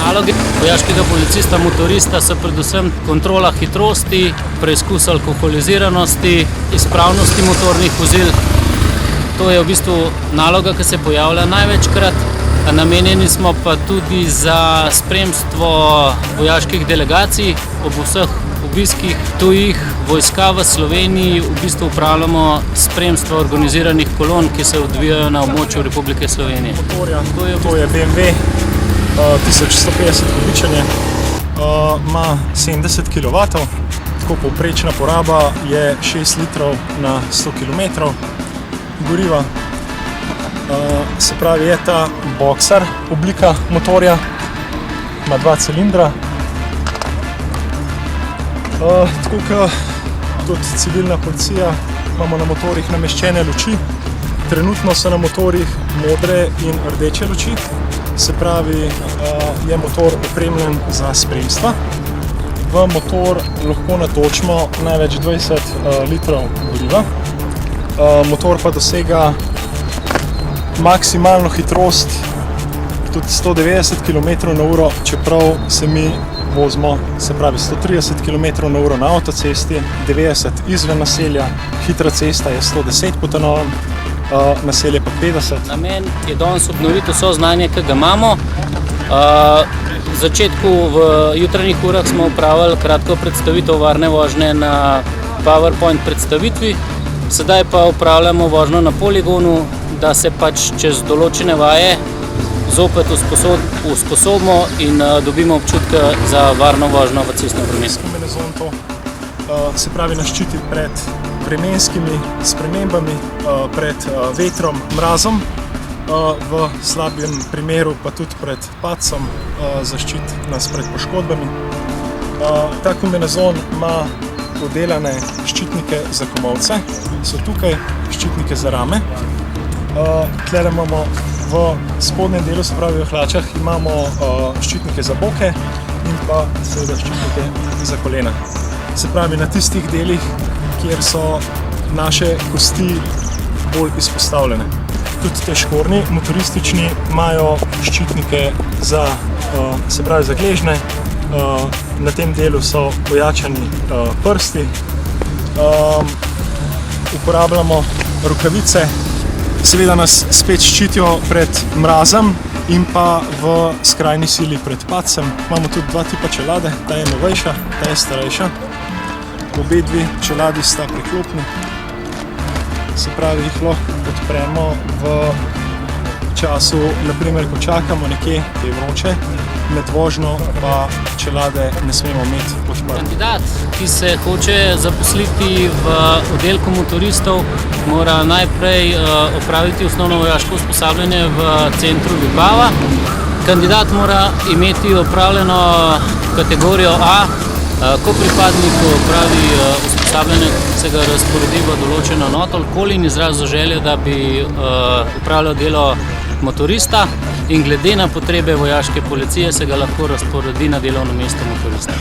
Naloge vojaškega policista, motorista so predvsem kontrola hitrosti, preizkus alkoholiziranosti, izpravnosti motornih vozil. To je v bistvu naloga, ki se pojavlja največkrat. Namenjeni smo pa tudi za spremstvo vojaških delegacij ob vseh obiskih tujih vojska v Sloveniji. V bistvu upravljamo spremstvo organiziranih kolon, ki se odvijajo na območju Republike Slovenije. To je BMW 1150 kubičenje, ima 70 kW, tako povprečna poraba je 6 litrov na 100 km goriva. Se pravi, je ta boxer oblika motorja, ima 2 cilindra. Tako kot tudi civilna policija imamo na motorjih nameščene luči. Trenutno so na motorjih modre in rdeče luči. Se pravi, je motor opremljen za spremstva. V motor lahko natočimo največ 20 litrov goriva. Motor pa dosega maksimalno hitrost tudi 190 km/h, čeprav se mi vozimo, se pravi 130 km/h na avtocesti, 90 izven naselja, hitra cesta je 110 po novem, naselje pa 50. Namen je danes obnoviti vso znanje, ki ga imamo. V začetku v jutranjih urah smo opravili kratko predstavitev varne vožnje na PowerPoint predstavitvi. Sedaj pa upravljamo vožnjo na poligonu, da se pač čez določene vaje zopet usposobimo in dobimo občutke za varno vožnjo v cestnem prometu. Kombinezon to se pravi nas ščiti pred vremenskimi spremembami, pred vetrom, mrazom, v slabem primeru pa tudi pred padcem, zaščiti nas pred poškodbami. Ta kombinezon ima podelane ščitnike za komolce, so tukaj ščitnike za rame. Tukaj imamo v spodnjem delu, se pravi v hlačah, imamo ščitnike za boke in pa seveda ščitnike za kolena. Se pravi na tistih delih, kjer so naše kosti bolj izpostavljene. Tudi te škornji motoristični imajo ščitnike za, se pravi za gležnje. Na tem delu so ojačani prsti. Uporabljamo rokavice, seveda nas spet ščitijo pred mrazom in pa v skrajni sili pred padcem. Imamo tudi 2 tipa čelade, ta je novejša, ta je starejša. Obe dve čeladi sta priklopni, se pravi, jih lahko odpremo v času, naprimer, ko čakamo nekje, ko je vroče, med vožnjo pa čelade ne smemo imeti odprte. Kandidat, ki se hoče zaposliti v oddelku motoristov, mora najprej opraviti osnovno vojaško usposabljanje v centru Vipava. Kandidat mora imeti opravljeno kategorijo A. Ko pripadnik opravi usposabljanje, se ga razporedi v določeno enoto in izrazi željo, da bi opravljal delo motorista, in glede na potrebe vojaške policije se ga lahko razporedi na delovno mesto motorista.